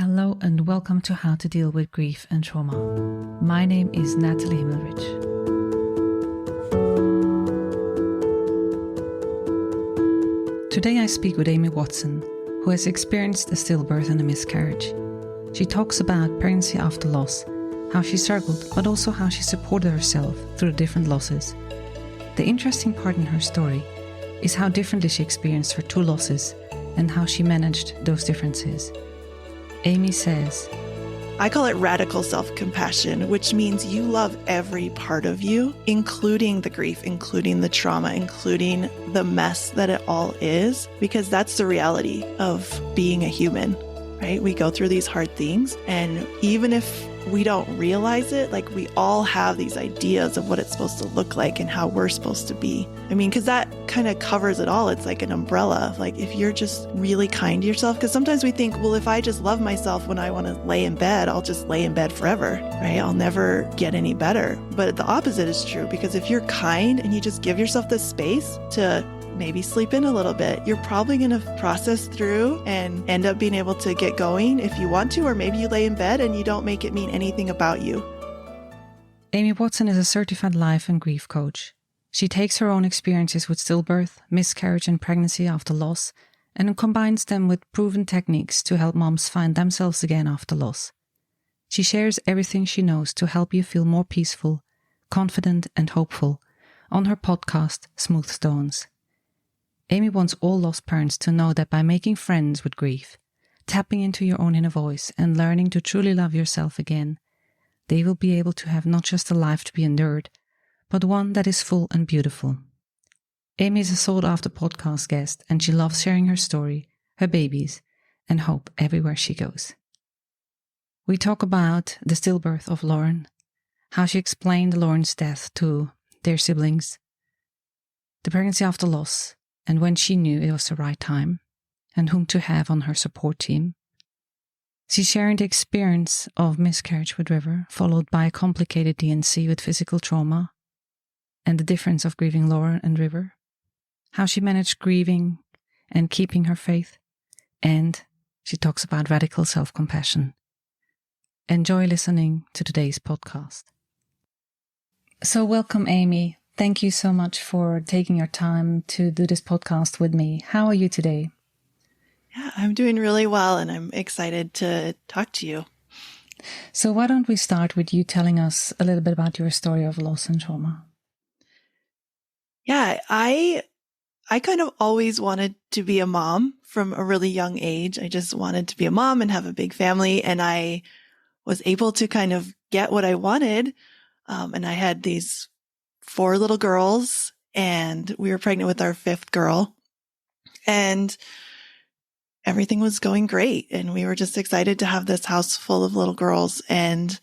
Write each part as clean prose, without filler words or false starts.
Hello and welcome to How to Deal with Grief and Trauma. My name is Natalie Himmelrich. Today I speak with Amy Watson, who has experienced a stillbirth and a miscarriage. She talks about pregnancy after loss, how she struggled, but also how she supported herself through the different losses. The interesting part in her story is how differently she experienced her two losses and how she managed those differences. Amy says, I call it radical self-compassion, which means you love every part of you, including the grief, including the trauma, including the mess that it all is, because that's the reality of being a human, right? We go through these hard things, and even if we don't realize it, like we all have these ideas of what it's supposed to look like and how we're supposed to be. I mean, because that kind of covers it all. It's like an umbrella. Like if you're just really kind to yourself, because sometimes we think, well, if I just love myself when I want to lay in bed, I'll just lay in bed forever, right? I'll never get any better. But the opposite is true, because if you're kind and you just give yourself the space to maybe sleep in a little bit, you're probably going to process through and end up being able to get going if you want to, or maybe you lay in bed and you don't make it mean anything about you. Amy Watson is a certified life and grief coach. She takes her own experiences with stillbirth, miscarriage and pregnancy after loss and combines them with proven techniques to help moms find themselves again after loss. She shares everything she knows to help you feel more peaceful, confident and hopeful on her podcast, Smooth Stones. Amy wants all lost parents to know that by making friends with grief, tapping into your own inner voice and learning to truly love yourself again, they will be able to have not just a life to be endured, but one that is full and beautiful. Amy is a sought-after podcast guest and she loves sharing her story, her babies, and hope everywhere she goes. We talk about the stillbirth of Lauren, how she explained Lauren's death to their siblings, the pregnancy after loss, and when she knew it was the right time, and whom to have on her support team. She's sharing the experience of miscarriage with River, followed by a complicated D&C with physical trauma, and the difference of grieving Lauren and River, how she managed grieving and keeping her faith, and she talks about radical self-compassion. Enjoy listening to today's podcast. So welcome, Amy. Thank you so much for taking your time to do this podcast with me. How are you today? Yeah, I'm doing really well and I'm excited to talk to you. So why don't we start with you telling us a little bit about your story of loss and trauma? Yeah, I kind of always wanted to be a mom from a really young age. I just wanted to be a mom and have a big family, and I was able to kind of get what I wanted. And I had these 4 little girls, and we were pregnant with our 5th girl, and everything was going great. And we were just excited to have this house full of little girls. And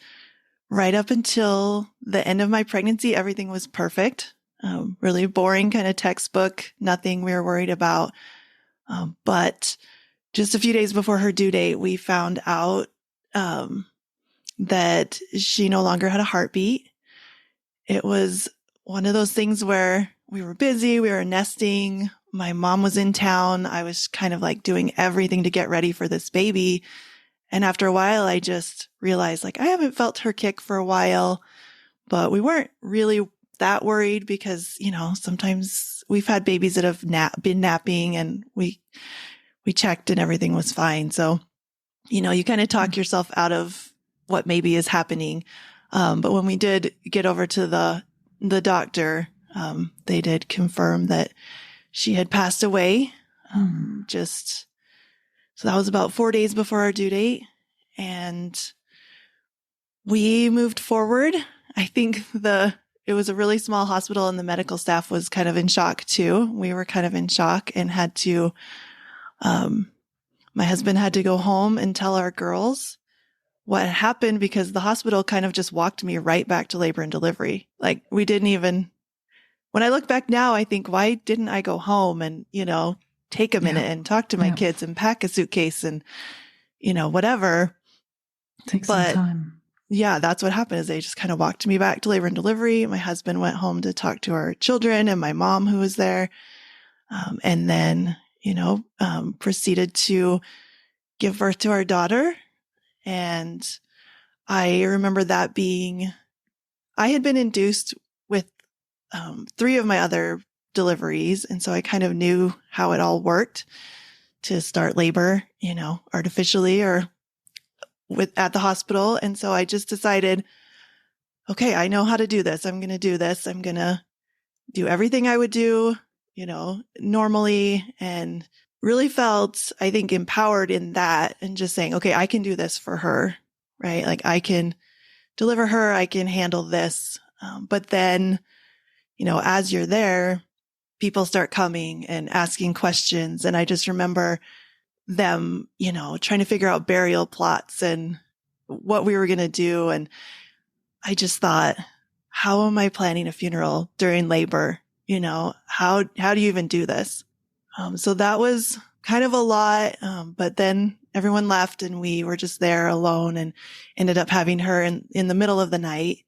right up until the end of my pregnancy, everything was perfect. Really boring kind of textbook, nothing we were worried about. But just a few days before her due date, we found out that she no longer had a heartbeat. It was one of those things where we were busy, we were nesting, my mom was in town, I was kind of like doing everything to get ready for this baby. And after a while, I just realized like I haven't felt her kick for a while, but we weren't really that worried because, you know, sometimes we've had babies that have been napping and we checked and everything was fine. So, you know, you kind of talk yourself out of what maybe is happening. But when we did get over to the doctor, they did confirm that she had passed away. So that was about 4 days before our due date. And we moved forward. I think it was a really small hospital and the medical staff was kind of in shock too. We were kind of in shock and had to, my husband had to go home and tell our girls what happened because the hospital kind of just walked me right back to labor and delivery. Like we didn't even, when I look back now, I think, why didn't I go home and, you know, take a minute and talk to my kids and pack a suitcase and, you know, whatever. Takes some time. Yeah, that's what happened is they just kind of walked me back to labor and delivery. My husband went home to talk to our children and my mom who was there. And then, you know, proceeded to give birth to our daughter. And I remember that being, I had been induced with 3 of my other deliveries. And so I kind of knew how it all worked to start labor, artificially or at the hospital. And so I just decided, okay, I know how to do this. I'm going to do this. I'm going to do everything I would do, normally, and really felt, I think, empowered in that and just saying, okay, I can do this for her, right? Like I can deliver her, I can handle this. But then, as you're there, people start coming and asking questions. And I just remember them, trying to figure out burial plots and what we were going to do. And I just thought, how am I planning a funeral during labor? How do you even do this? So that was kind of a lot. But then everyone left and we were just there alone and ended up having her in the middle of the night,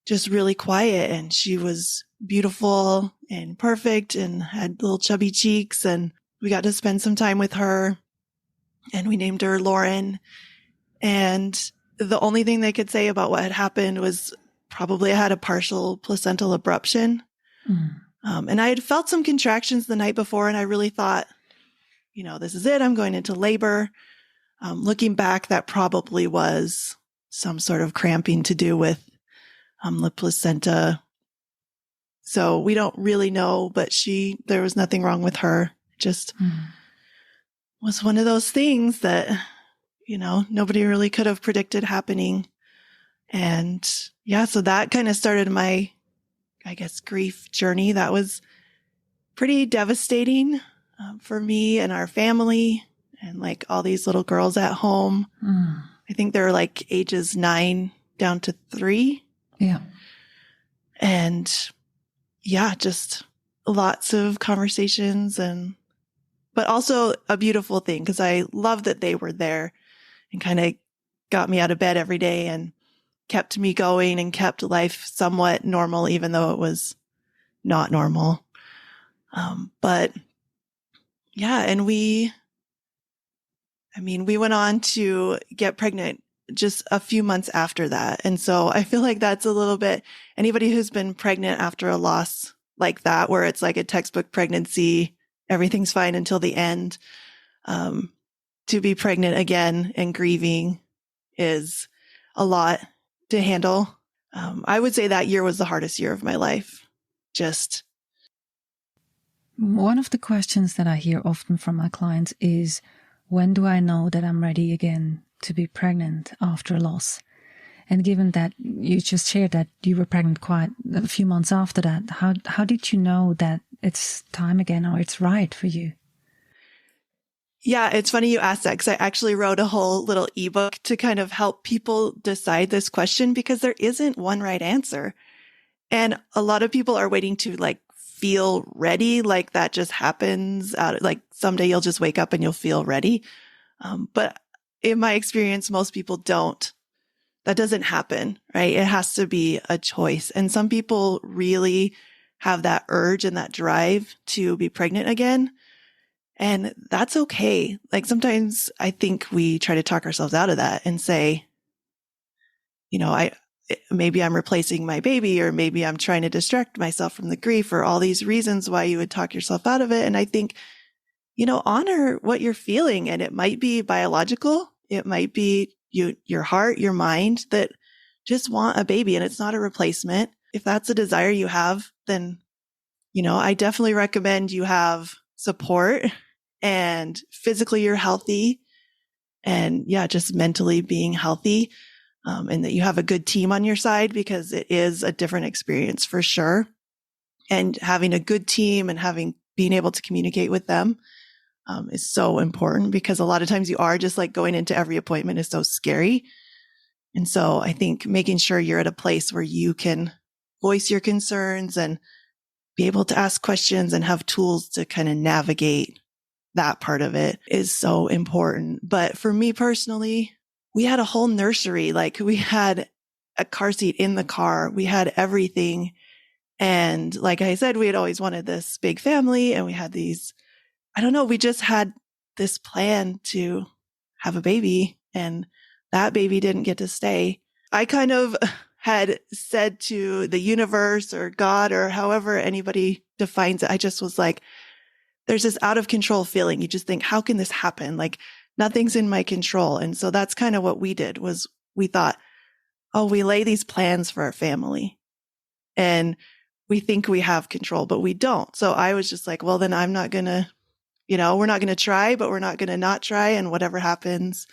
just really quiet. And she was beautiful and perfect and had little chubby cheeks. And we got to spend some time with her and we named her Lauren. And the only thing they could say about what had happened was probably I had a partial placental abruption. And I had felt some contractions the night before, and I really thought, this is it. I'm going into labor. Looking back, that probably was some sort of cramping to do with the placenta. So we don't really know, but there was nothing wrong with her. Just was one of those things that, nobody really could have predicted happening. And yeah, so that kind of started my, I guess, grief journey. That was pretty devastating for me and our family and like all these little girls at home. I think they're like ages 9 down to 3. Yeah. And yeah, just lots of conversations but also a beautiful thing because I love that they were there and kind of got me out of bed every day and kept me going and kept life somewhat normal, even though it was not normal. But yeah, and we went on to get pregnant just a few months after that. And so I feel like that's a little bit, anybody who's been pregnant after a loss like that, where it's like a textbook pregnancy, everything's fine until the end, to be pregnant again and grieving is a lot to handle. I would say that year was the hardest year of my life. Just one of the questions that I hear often from my clients is, when do I know that I'm ready again to be pregnant after a loss? And given that you just shared that you were pregnant quite a few months after that, how did you know that it's time again or it's right for you? Yeah, it's funny you asked that because I actually wrote a whole little ebook to kind of help people decide this question because there isn't one right answer. And a lot of people are waiting to like feel ready, like that just happens out, like someday you'll just wake up and you'll feel ready. But in my experience, most people don't. That doesn't happen, right? It has to be a choice. And some people really have that urge and that drive to be pregnant again. And that's okay. Like sometimes I think we try to talk ourselves out of that and say, maybe I'm replacing my baby, or maybe I'm trying to distract myself from the grief, or all these reasons why you would talk yourself out of it. And I think, honor what you're feeling. And it might be biological. It might be your heart, your mind that just want a baby, and it's not a replacement. If that's a desire you have, then, I definitely recommend you have support and physically you're healthy and just mentally being healthy. And that you have a good team on your side, because it is a different experience for sure. And having a good team and being able to communicate with them is so important, because a lot of times you are just like going into every appointment is so scary. And so I think making sure you're at a place where you can voice your concerns and be able to ask questions and have tools to kind of navigate that part of it is so important. But for me personally, we had a whole nursery. Like we had a car seat in the car. We had everything. And like I said, we had always wanted this big family, and we had these, we just had this plan to have a baby. And that baby didn't get to stay. I kind of had said to the universe or God or however anybody defines it, I just was like, there's this out of control feeling. You just think, how can this happen? Like nothing's in my control. And so that's kind of what we did was we thought, oh, we lay these plans for our family and we think we have control, but we don't. So I was just like, well, then I'm not going to, we're not going to try, but we're not going to not try. And whatever happens,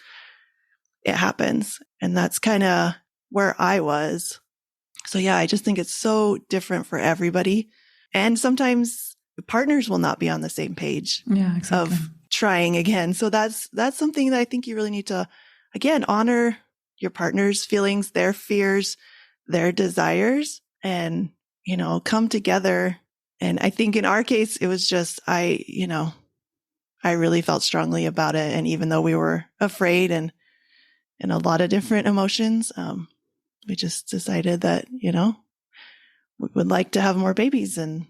it happens. And that's kind of where I was. So yeah, I just think it's so different for everybody. And sometimes partners will not be on the same page of trying again. So that's something that I think you really need to, again, honor your partner's feelings, their fears, their desires, and, come together. And I think in our case, it was just, I really felt strongly about it. And even though we were afraid and a lot of different emotions, we just decided that, we would like to have more babies and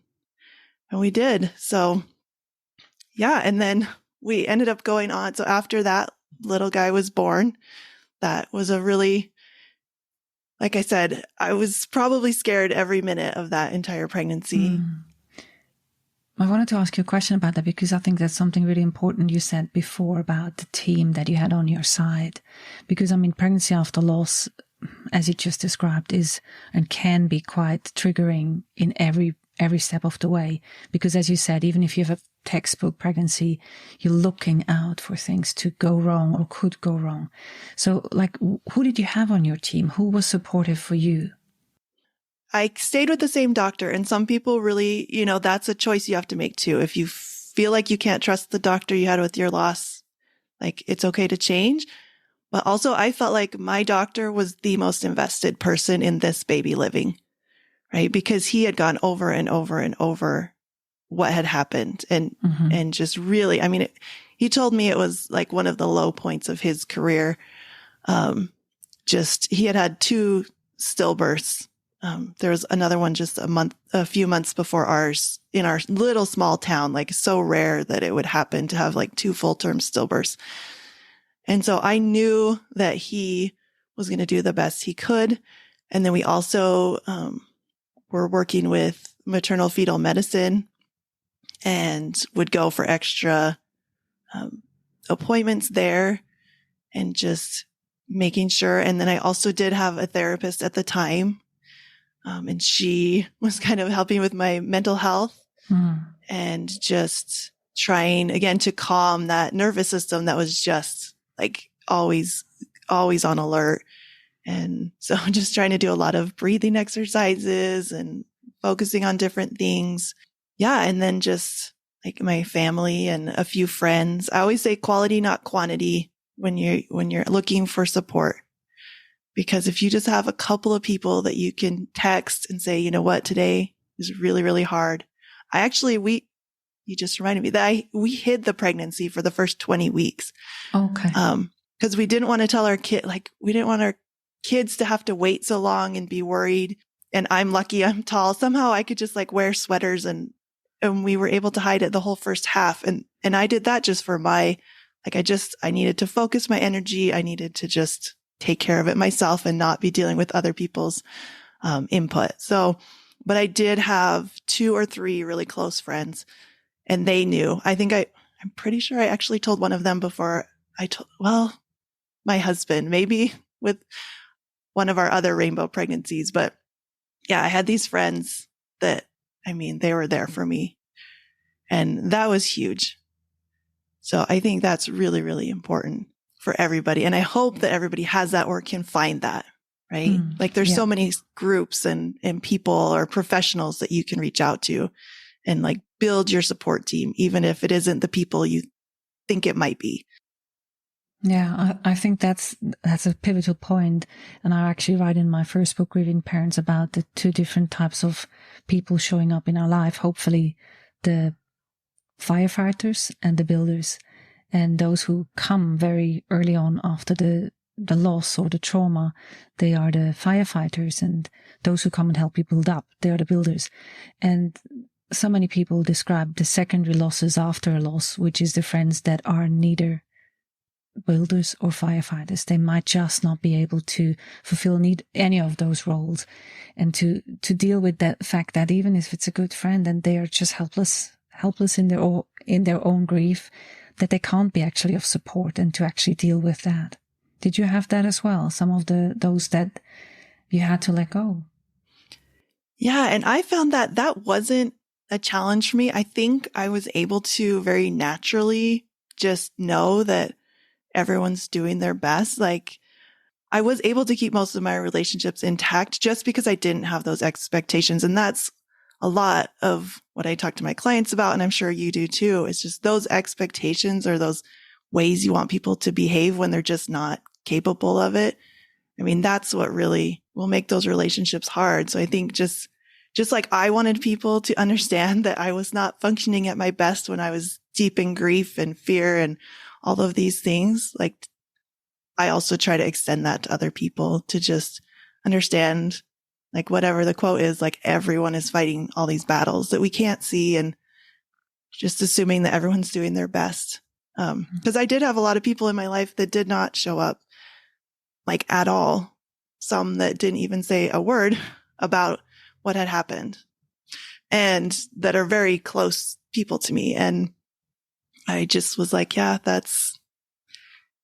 we did. So yeah. And then we ended up going on. So after that little guy was born, that was a really, like I said, I was probably scared every minute of that entire pregnancy. I wanted to ask you a question about that because I think that's something really important you said before about the team that you had on your side. Because pregnancy after loss, as you just described, is and can be quite triggering in every step of the way. Because as you said, even if you have a textbook pregnancy, you're looking out for things to go wrong or could go wrong. So who did you have on your team? Who was supportive for you? I stayed with the same doctor, and some people really, that's a choice you have to make too. If you feel like you can't trust the doctor you had with your loss, it's okay to change. But also I felt like my doctor was the most invested person in this baby living, right? Because he had gone over and over and over what had happened and just really, he told me it was like one of the low points of his career. He had 2 stillbirths. There was another one just a few months before ours in our little small town, so rare that it would happen to have 2 full-term stillbirths. And so I knew that he was going to do the best he could. And then we also were working with maternal fetal medicine and would go for extra appointments there and just making sure. And then I also did have a therapist at the time. And she was kind of helping with my mental health and just trying again to calm that nervous system that was just always on alert. And so just trying to do a lot of breathing exercises and focusing on different things. Yeah. And then just my family and a few friends. I always say quality, not quantity when you're looking for support. Because if you just have a couple of people that you can text and say, you know what, today is really, really hard. You just reminded me that we hid the pregnancy for the first 20 weeks. Okay. Cause we didn't want to tell our we didn't want our kids to have to wait so long and be worried. And I'm lucky I'm tall. Somehow I could just wear sweaters and we were able to hide it the whole first half. And I did that just for I needed to focus my energy. I needed to just take care of it myself and not be dealing with other people's input. So, but I did have 2 or 3 really close friends and they knew. I'm pretty sure I actually told one of them before my husband, maybe with one of our other rainbow pregnancies. But yeah, I had these friends that, they were there for me and that was huge. So I think that's really, really important for everybody. And I hope that everybody has that or can find that, right? There's so many groups and people or professionals that you can reach out to and build your support team, even if it isn't the people you think it might be. Yeah, I think that's a pivotal point. And I actually write in my first book, Grieving Parents, about the 2 different types of people showing up in our life. Hopefully the firefighters and the builders, and those who come very early on after the loss or the trauma, they are the firefighters, and those who come and help you build up, they are the builders. And so many people describe the secondary losses after a loss, which is the friends that are neither builders or firefighters. They might just not be able to fulfill any of those roles, and to deal with that fact that even if it's a good friend and they are just helpless in their own grief, that they can't be actually of support, and to actually deal with that. Did you have that as well? Some of those that you had to let go? Yeah. And I found that wasn't a challenge for me. I think I was able to very naturally just know that everyone's doing their best. Like, I was able to keep most of my relationships intact just because I didn't have those expectations. And that's a lot of what I talk to my clients about. And I'm sure you do too. It's just those expectations, or those ways you want people to behave when they're just not capable of it. I mean, that's what really will make those relationships hard. So I think just like I wanted people to understand that I was not functioning at my best when I was deep in grief and fear and all of these things, like I also try to extend that to other people, to just understand, like, whatever the quote is, like, everyone is fighting all these battles that we can't see, and just assuming that everyone's doing their best. Because I did have a lot of people in my life that did not show up, like, at all. Some that didn't even say a word about what had happened, and that are very close people to me. And I just was like, yeah,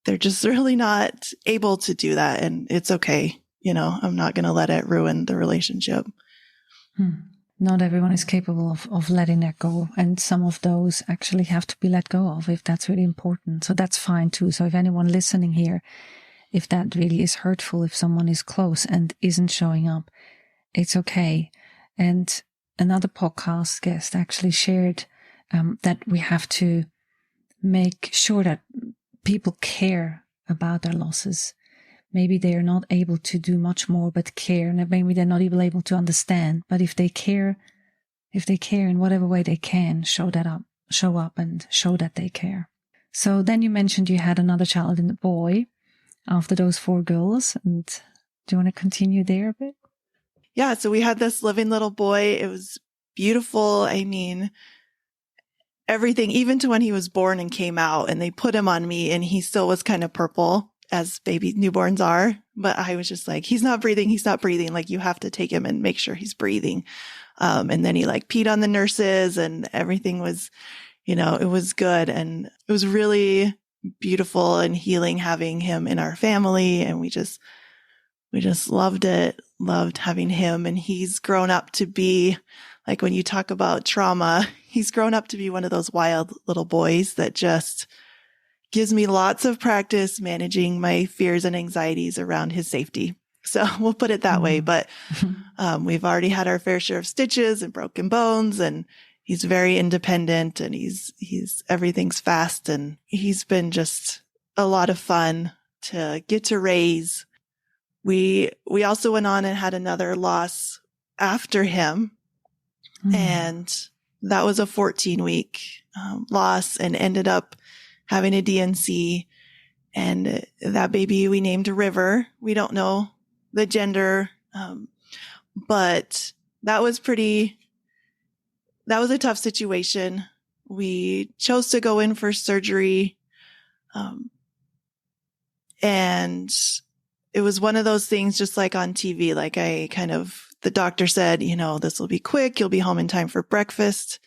they're just really not able to do that. And it's okay. I'm not going to let it ruin the relationship. Not everyone is capable of letting that go. And some of those actually have to be let go of if that's really important. So that's fine too. So if anyone listening here, if that really is hurtful, if someone is close and isn't showing up, it's okay. And another podcast guest actually shared that we have to make sure that people care about their losses. Maybe they are not able to do much more but care, and maybe they're not even able to understand. But if they care in whatever way they can, show up and show that they care. So then you mentioned you had another child and a boy after those 4 girls. And do you want to continue there a bit? Yeah. So we had this living little boy. It was beautiful. I mean, everything, even to when he was born and came out, and they put him on me, and he still was kind of purple, as baby newborns are. But I was just like, he's not breathing. Like, you have to take him and make sure he's breathing. And then he like peed on the nurses, and everything was, it was good. And it was really beautiful and healing having him in our family. And we just loved it, loved having him. And he's grown up to be, like, when you talk about trauma, he's grown up to be one of those wild little boys that just gives me lots of practice managing my fears and anxieties around his safety. So we'll put it that way. But we've already had our fair share of stitches and broken bones, and he's very independent, and he's everything's fast, and he's been just a lot of fun to get to raise. We also went on and had another loss after him. And that was a 14-week loss, and ended up having a DNC. And that baby we named River. We don't know the gender, but that was a tough situation. We chose to go in for surgery. And it was one of those things, just like on TV, like the doctor said, this will be quick. You'll be home in time for breakfast.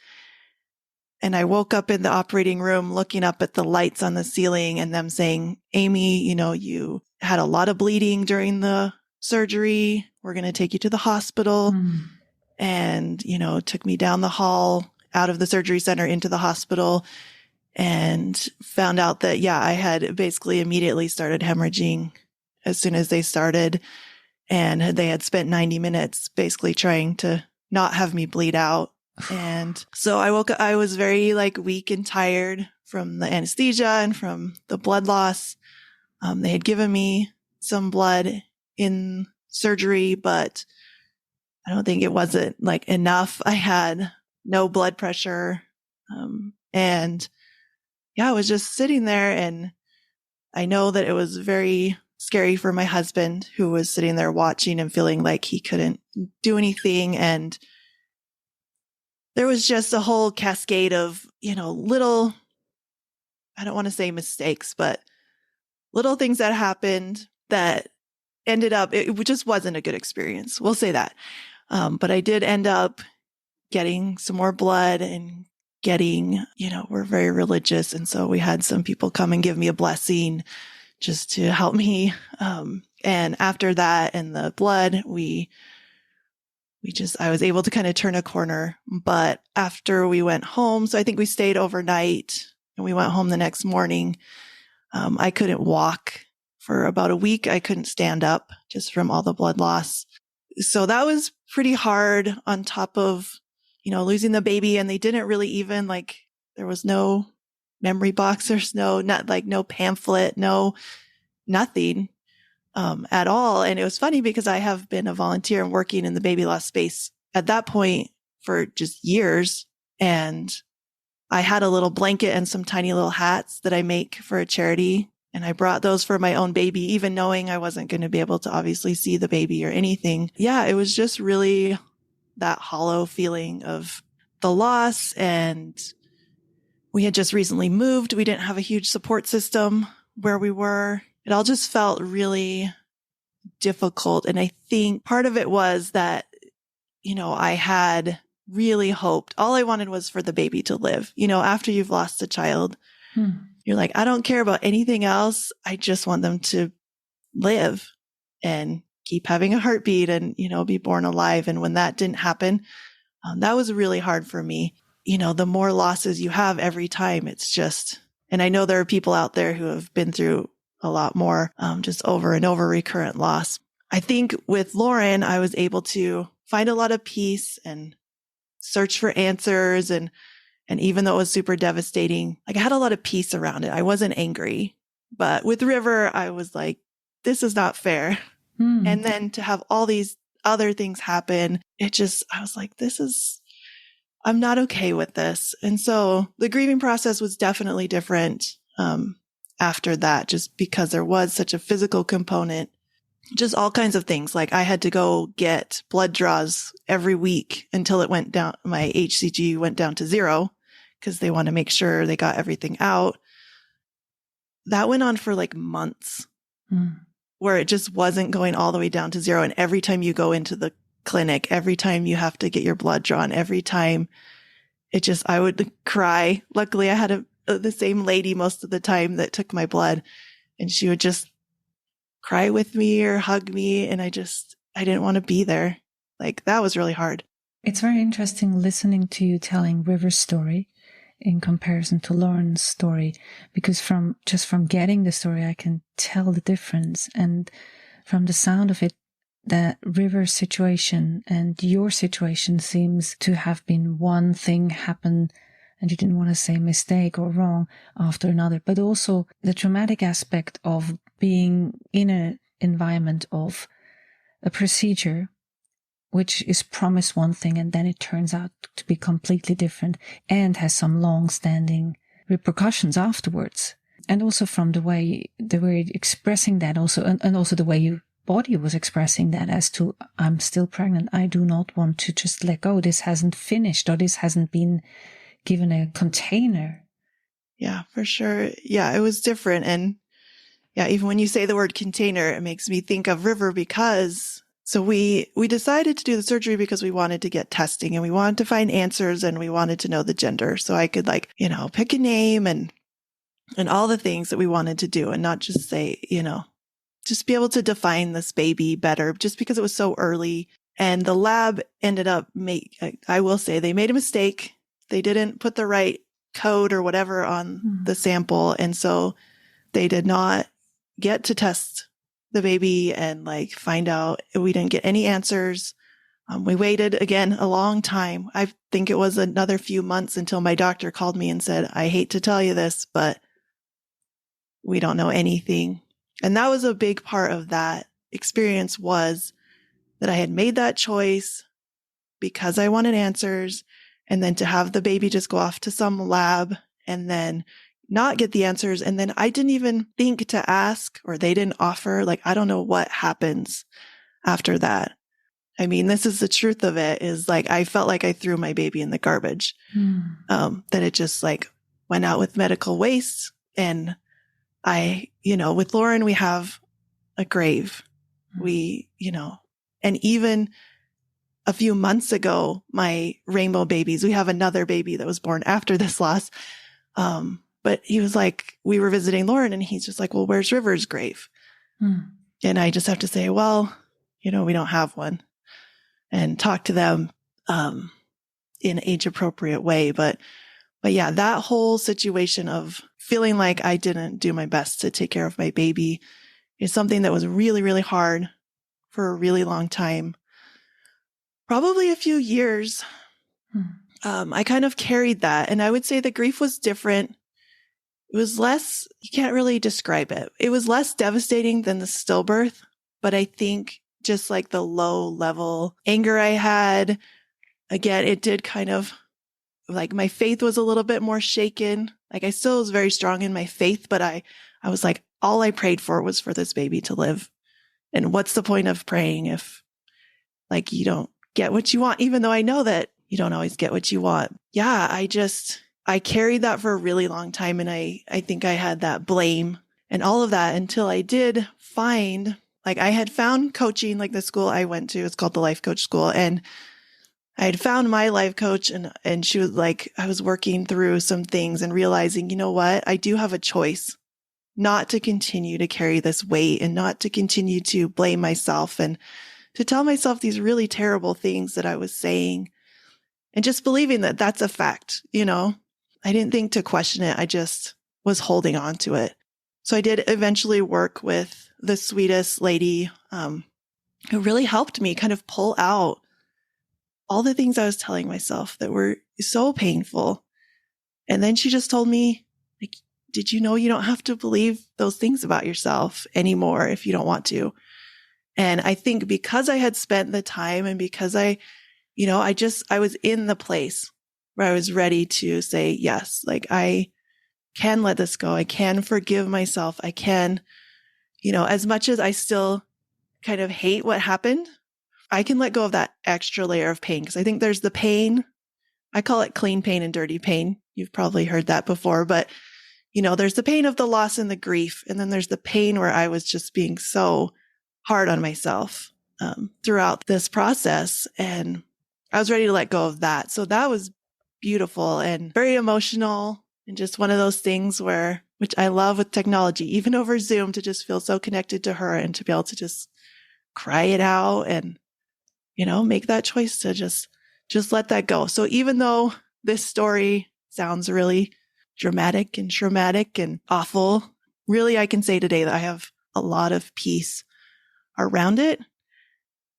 And I woke up in the operating room looking up at the lights on the ceiling, and them saying, Amy, you had a lot of bleeding during the surgery. We're going to take you to the hospital. And, took me down the hall out of the surgery center into the hospital, and found out that, I had basically immediately started hemorrhaging as soon as they started. And they had spent 90 minutes basically trying to not have me bleed out. And so I woke up, I was very weak and tired from the anesthesia and from the blood loss. They had given me some blood in surgery, but I don't think it wasn't enough. I had no blood pressure. And I was just sitting there, and I know that it was very scary for my husband, who was sitting there watching and feeling like he couldn't do anything. And there was just a whole cascade of, little, I don't want to say mistakes, but little things that happened that ended up, it just wasn't a good experience. We'll say that. But I did end up getting some more blood and getting, we're very religious. And so we had some people come and give me a blessing just to help me. And after that and the blood, I was able to kind of turn a corner. But after we went home, so I think we stayed overnight and we went home the next morning. I couldn't walk for about a week. I couldn't stand up just from all the blood loss. So that was pretty hard on top of, losing the baby. And they didn't really even there was no memory box. There's no pamphlet, nothing. At all. And it was funny because I have been a volunteer and working in the baby loss space at that point for just years. And I had a little blanket and some tiny little hats that I make for a charity. And I brought those for my own baby, even knowing I wasn't going to be able to obviously see the baby or anything. Yeah, it was just really that hollow feeling of the loss. And we had just recently moved. We didn't have a huge support system where we were. It all just felt really difficult. And I think part of it was that, I had really hoped, all I wanted was for the baby to live. After you've lost a child, you're like, I don't care about anything else. I just want them to live and keep having a heartbeat and, be born alive. And when that didn't happen, that was really hard for me. The more losses you have every time, it's just, and I know there are people out there who have been through a lot more, just over and over recurrent loss. I think with Lauren, I was able to find a lot of peace and search for answers. And even though it was super devastating, I had a lot of peace around it. I wasn't angry, but with River, I was like, this is not fair. And then to have all these other things happen, I was like, I'm not okay with this. And so the grieving process was definitely different. After that, just because there was such a physical component, just all kinds of things. Like I had to go get blood draws every week until it went down. My HCG went down to 0 because they want to make sure they got everything out. That went on for months where it just wasn't going all the way down to 0. And every time you go into the clinic, every time you have to get your blood drawn, every time I would cry. Luckily I had the same lady most of the time that took my blood, and she would just cry with me or hug me. And I didn't want to be there. That was really hard. It's very interesting listening to you telling River's story in comparison to Lauren's story, because from getting the story, I can tell the difference. And from the sound of it, that River's situation and your situation seems to have been one thing happen, and you didn't want to say mistake or wrong, after another, but also the traumatic aspect of being in an environment of a procedure which is promised one thing and then it turns out to be completely different and has some long-standing repercussions afterwards. And also from the way expressing that also, and also the way your body was expressing that as to, I'm still pregnant. I do not want to just let go. This hasn't finished, or this hasn't been given a container. Yeah, for sure. Yeah, it was different. And yeah, even when you say the word container, it makes me think of River, because so we decided to do the surgery because we wanted to get testing and we wanted to find answers and we wanted to know the gender. So I could pick a name and all the things that we wanted to do, and not just say, just be able to define this baby better, just because it was so early. And the lab ended up I will say they made a mistake. They didn't put the right code or whatever on the sample. And so they did not get to test the baby and find out. We didn't get any answers. We waited again a long time. I think it was another few months until my doctor called me and said, I hate to tell you this, but we don't know anything. And that was a big part of that experience, was that I had made that choice because I wanted answers. And then to have the baby just go off to some lab and then not get the answers. And then I didn't even think to ask, or they didn't offer. I don't know what happens after that. I mean, this is the truth of it, is I felt like I threw my baby in the garbage, that it just went out with medical waste. And with Lauren, we have a grave. And even a few months ago, my rainbow babies, we have another baby that was born after this loss. But he was like, we were visiting Lauren and he's just like, well, where's River's grave? And I just have to say, well, we don't have one, and talk to them, in age appropriate way. But yeah, that whole situation of feeling like I didn't do my best to take care of my baby is something that was really, really hard for a really long time. Probably a few years. I kind of carried that. And I would say the grief was different. It was less, you can't really describe it. It was less devastating than the stillbirth. But I think just like the low level anger I had, again, it did kind of, like, my faith was a little bit more shaken. Like, I still was very strong in my faith, but I was like, all I prayed for was for this baby to live. And what's the point of praying if, like, you don't get what you want, even though I know that you don't always get what you want. Yeah, I carried that for a really long time. And I think I had that blame and all of that until I did find, like, I had found coaching, like the school I went to, it's called the Life Coach School. And I had found my life coach, and she was like, I was working through some things and realizing, you know what? I do have a choice not to continue to carry this weight and not to continue to blame myself and to tell myself these really terrible things that I was saying, and just believing that that's a fact. I didn't think to question it. I just was holding on to it. So I did eventually work with the sweetest lady, who really helped me kind of pull out all the things I was telling myself that were so painful. And then she just told me, like, did you know you don't have to believe those things about yourself anymore if you don't want to? And I think because I had spent the time and because I was in the place where I was ready to say, yes, like, I can let this go. I can forgive myself. I can, as much as I still kind of hate what happened, I can let go of that extra layer of pain, because I think there's the pain. I call it clean pain and dirty pain. You've probably heard that before, but there's the pain of the loss and the grief. And then there's the pain where I was just being so hard on myself throughout this process. And I was ready to let go of that. So that was beautiful and very emotional, and just one of those things which I love with technology, even over Zoom, to just feel so connected to her and to be able to just cry it out and make that choice to just let that go. So even though this story sounds really dramatic and traumatic and awful, really, I can say today that I have a lot of peace around it.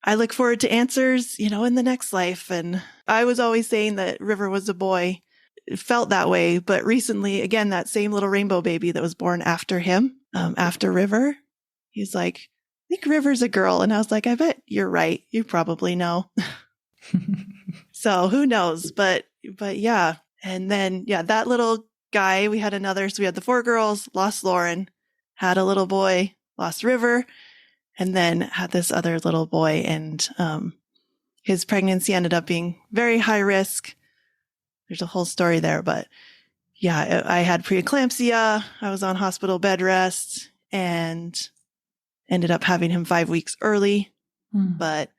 I look forward to answers, in the next life. And I was always saying that River was a boy. It felt that way. But recently, again, that same little rainbow baby that was born after him, after River, he's like, I think River's a girl. And I was like, I bet you're right. You probably know. So who knows? But yeah. And then, yeah, that little guy, we had another. So we had the 4 girls, lost Lauren, had a little boy, lost River, and then had this other little boy. And his pregnancy ended up being very high risk. There's a whole story there. But yeah, I had preeclampsia. I was on hospital bed rest and ended up having him 5 weeks early. But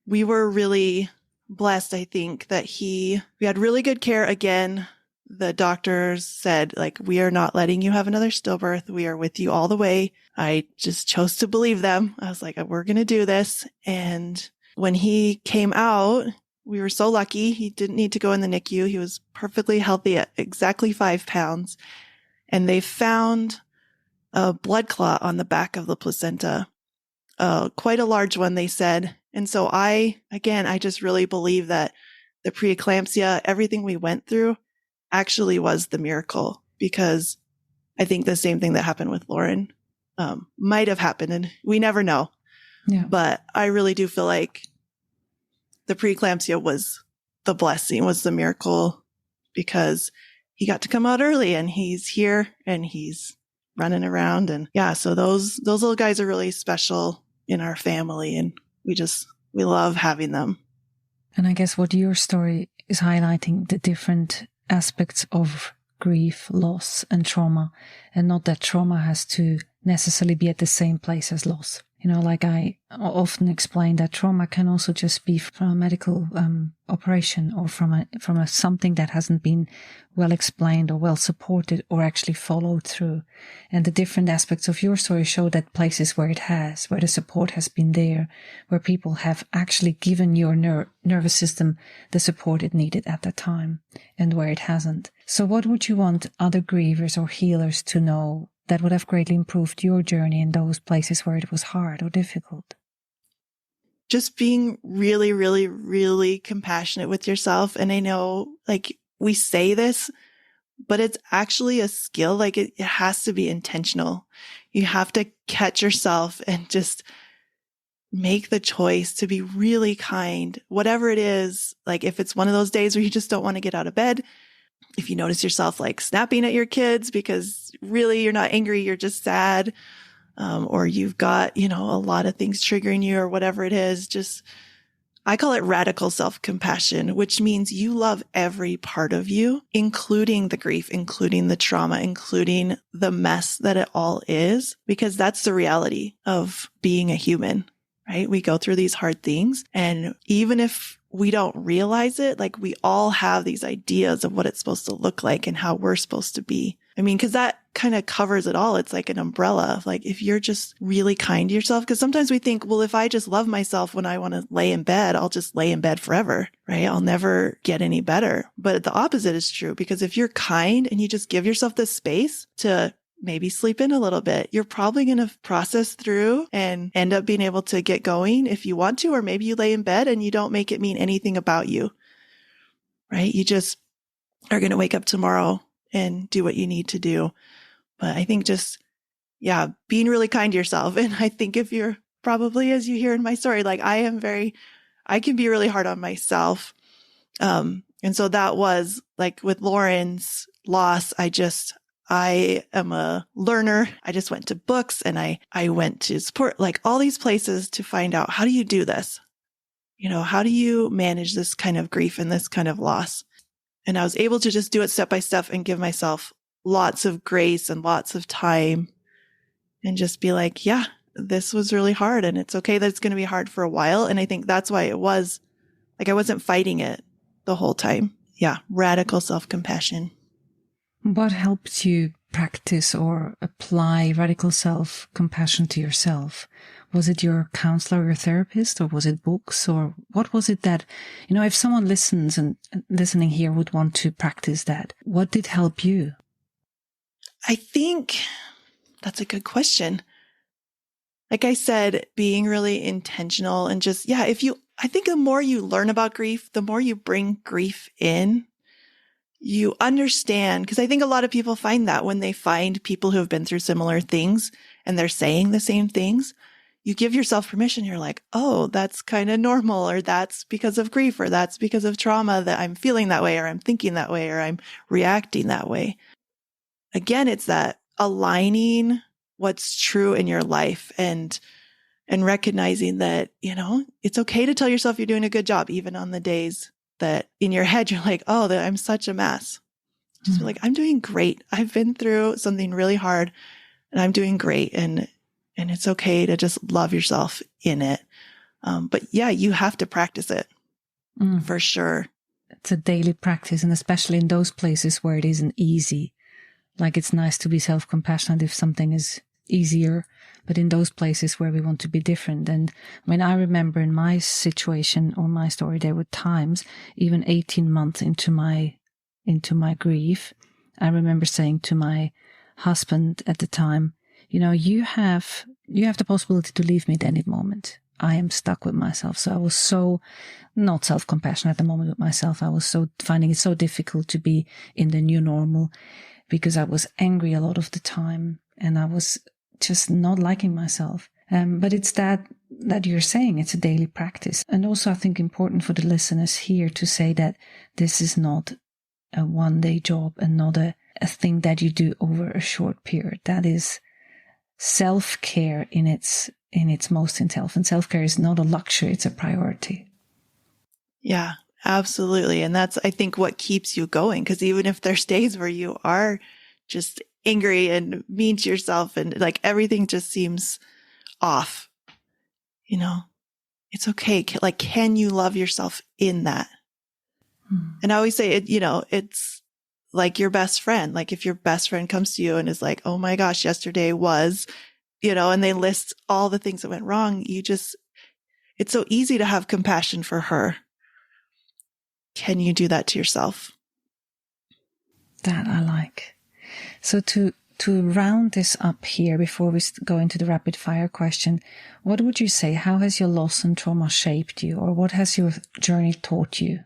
we were really blessed, I think, that we had really good care. Again, the doctors said, like, we are not letting you have another stillbirth. We are with you all the way. I just chose to believe them. I was like, we're going to do this. And when he came out, we were so lucky. He didn't need to go in the NICU. He was perfectly healthy at exactly 5 pounds. And they found a blood clot on the back of the placenta, quite a large one, they said. And so I just really believe that the preeclampsia, everything we went through, actually was the miracle, because I think the same thing that happened with Lauren might have happened, and we never know. Yeah. But I really do feel like the preeclampsia was the blessing, was the miracle, because he got to come out early and he's here and he's running around. And yeah, so those little guys are really special in our family, and we love having them. And I guess what your story is highlighting, the different aspects of grief, loss, and trauma, and not that trauma has to necessarily be at the same place as loss. Like I often explain that trauma can also just be from a medical operation, or from a something that hasn't been well explained or well supported or actually followed through. And the different aspects of your story show that places where the support has been there, where people have actually given your nervous system the support it needed at that time, and where it hasn't. So what would you want other grievers or healers to know that would have greatly improved your journey in those places where it was hard or difficult? Just being really, really, really compassionate with yourself. And I know, like, we say this, but it's actually a skill. Like, it has to be intentional. You have to catch yourself and just make the choice to be really kind, whatever it is. Like, if it's one of those days where you just don't want to get out of bed, if you notice yourself like snapping at your kids because really you're not angry, you're just sad, or you've got, a lot of things triggering you or whatever it is, I call it radical self-compassion, which means you love every part of you, including the grief, including the trauma, including the mess that it all is, because that's the reality of being a human, right? We go through these hard things, and even if we don't realize it, like, we all have these ideas of what it's supposed to look like and how we're supposed to be. I mean, because that kind of covers it all. It's like an umbrella of, like, if you're just really kind to yourself, because sometimes we think, well, if I just love myself when I want to lay in bed, I'll just lay in bed forever, right? I'll never get any better. But the opposite is true, because if you're kind and you just give yourself this space to maybe sleep in a little bit, you're probably going to process through and end up being able to get going if you want to, or maybe you lay in bed and you don't make it mean anything about you, right? You just are going to wake up tomorrow and do what you need to do. But I think being really kind to yourself. And I think if you're probably, as you hear in my story, like, I can be really hard on myself. And so that was like with Lauren's loss, I am a learner. I just went to books and I went to support, like, all these places to find out, how do you do this? How do you manage this kind of grief and this kind of loss? And I was able to just do it step by step and give myself lots of grace and lots of time and just be like, yeah, this was really hard, and it's okay that it's going to be hard for a while. And I think that's why it was like, I wasn't fighting it the whole time. Yeah. Radical self-compassion. What helped you practice or apply radical self-compassion to yourself? Was it your counselor or your therapist, or was it books, or what was it that, if someone listens and listening here would want to practice that, what did help you? I think that's a good question. Like I said, being really intentional and just, I think the more you learn about grief, the more you bring grief in, you understand, because I think a lot of people find that when they find people who have been through similar things and they're saying the same things, you give yourself permission. You're like, oh, that's kind of normal, or that's because of grief, or that's because of trauma that I'm feeling that way, or I'm thinking that way, or I'm reacting that way. Again, it's that aligning what's true in your life and recognizing that, it's okay to tell yourself you're doing a good job, even on the days that in your head, you're like, oh, I'm such a mess. Just be like, I'm doing great. I've been through something really hard and I'm doing great. And it's okay to just love yourself in it. But yeah, you have to practice it for sure. It's a daily practice, and especially in those places where it isn't easy. Like, it's nice to be self-compassionate if something is easier, but in those places where we want to be different. And I remember in my situation or my story, there were times, even 18 months into my grief, I remember saying to my husband at the time, you have the possibility to leave me at any moment. I am stuck with myself. So I was so not self-compassionate at the moment with myself. I was so finding it so difficult to be in the new normal, because I was angry a lot of the time and I was just not liking myself. But it's that you're saying, it's a daily practice. And also, I think important for the listeners here to say that this is not a one-day job and not a thing that you do over a short period. That is self-care in its most intense. And self-care is not a luxury, it's a priority. Yeah, Absolutely. And that's, I think, what keeps you going. Because even if there's days where you are just angry and mean to yourself and like everything just seems off, it's okay. Like, can you love yourself in that? And I always say it, it's like your best friend. Like if your best friend comes to you and is like, oh my gosh, yesterday was, and they list all the things that went wrong. It's so easy to have compassion for her. Can you do that to yourself? That I like. So to round this up here before we go into the rapid fire question, what would you say? How has your loss and trauma shaped you, or what has your journey taught you?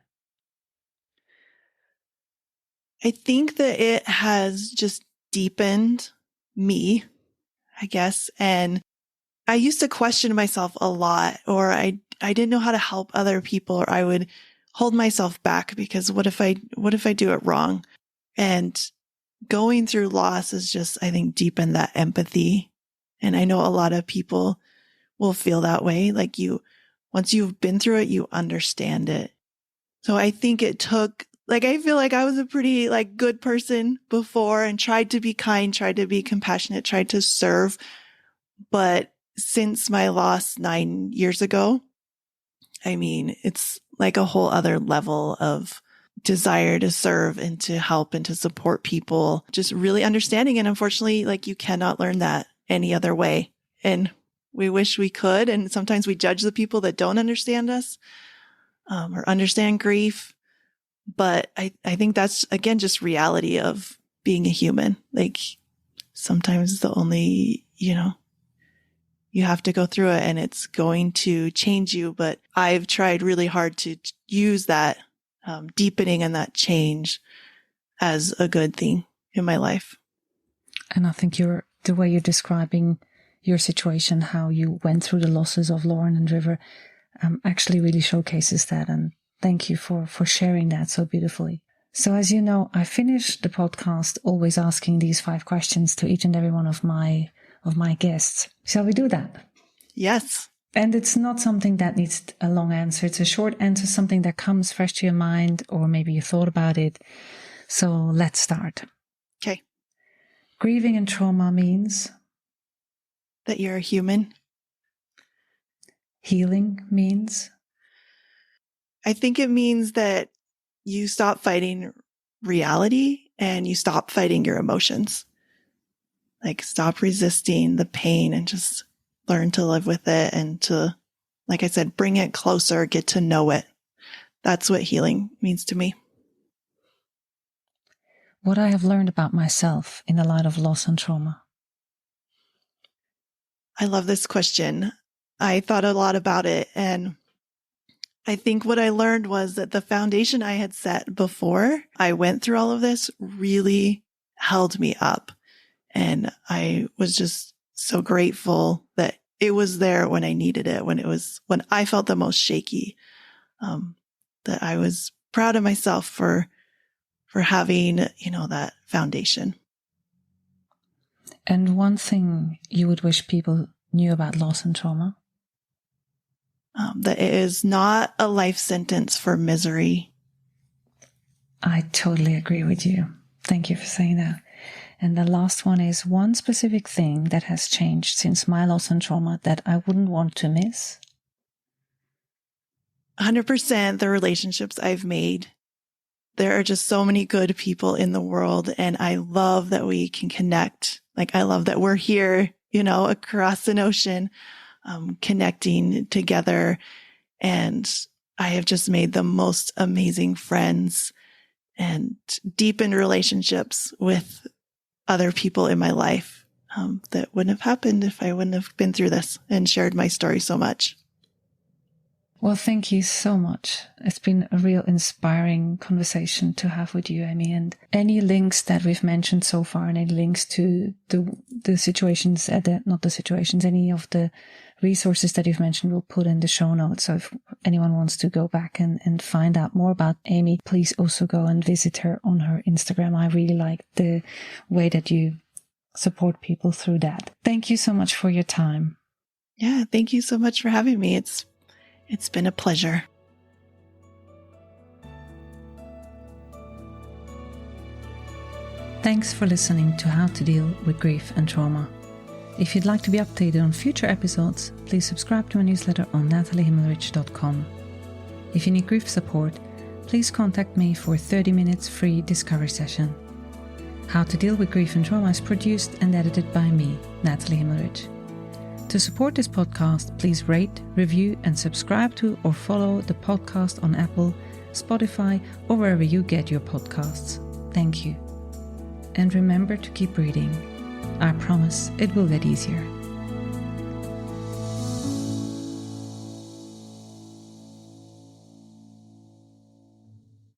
I think that it has just deepened me, I guess. And I used to question myself a lot, or I didn't know how to help other people, or I would hold myself back because what if I do it wrong? And going through loss is just, I think, deepen that empathy. And I know a lot of people will feel that way. Like once you've been through it, you understand it. So I think it took, I feel like I was a pretty good person before and tried to be kind, tried to be compassionate, tried to serve. But since my loss 9 years ago, it's like a whole other level of desire to serve and to help and to support people, just really understanding. And unfortunately, you cannot learn that any other way. And we wish we could. And sometimes we judge the people that don't understand us or understand grief. But I think that's, again, just reality of being a human. Sometimes the only, you have to go through it and it's going to change you. But I've tried really hard to use that deepening and that change as a good thing in my life. And I think the way you're describing your situation, how you went through the losses of Lauren and River, actually really showcases that. And thank you for sharing that so beautifully. So as you know, I finish the podcast always asking these 5 questions to each and every one of my guests. Shall we do that? Yes. And it's not something that needs a long answer. It's a short answer, something that comes fresh to your mind, or maybe you thought about it. So let's start. Okay. Grieving and trauma means? That you're a human. Healing means? I think it means that you stop fighting reality and you stop fighting your emotions. Stop resisting the pain and just learn to live with it and to, like I said, bring it closer, get to know it. That's what healing means to me. What I have learned about myself in the light of loss and trauma. I love this question. I thought a lot about it, and I think what I learned was that the foundation I had set before I went through all of this really held me up. And I was just so grateful that it was there when I needed it, when I felt the most shaky, that I was proud of myself for having, that foundation. And one thing you would wish people knew about loss and trauma? That it is not a life sentence for misery. I totally agree with you. Thank you for saying that. And the last one is one specific thing that has changed since my loss and trauma that I wouldn't want to miss. 100% the relationships I've made. There are just so many good people in the world, and I love that we can connect. I love that we're here, across an ocean, connecting together. And I have just made the most amazing friends and deepened relationships with other people in my life that wouldn't have happened if I wouldn't have been through this and shared my story so much. Well, thank you so much. It's been a real inspiring conversation to have with you, Amy. And any links that we've mentioned so far, and any links to the situations, not the situations, any of the resources that you've mentioned, we'll put in the show notes. So if anyone wants to go back and find out more about Amy, please also go and visit her on her Instagram. I really like the way that you support people through that. Thank you so much for your time. Yeah, thank you so much for having me. It's been a pleasure. Thanks for listening to How to Deal with Grief and Trauma. If you'd like to be updated on future episodes, please subscribe to my newsletter on nataliehimmelrich.com. If you need grief support, please contact me for a 30 minutes free discovery session. How to Deal with Grief and Trauma is produced and edited by me, Natalie Himmelrich. To support this podcast, please rate, review, and subscribe to or follow the podcast on Apple, Spotify, or wherever you get your podcasts. Thank you. And remember to keep breathing. I promise it will get easier.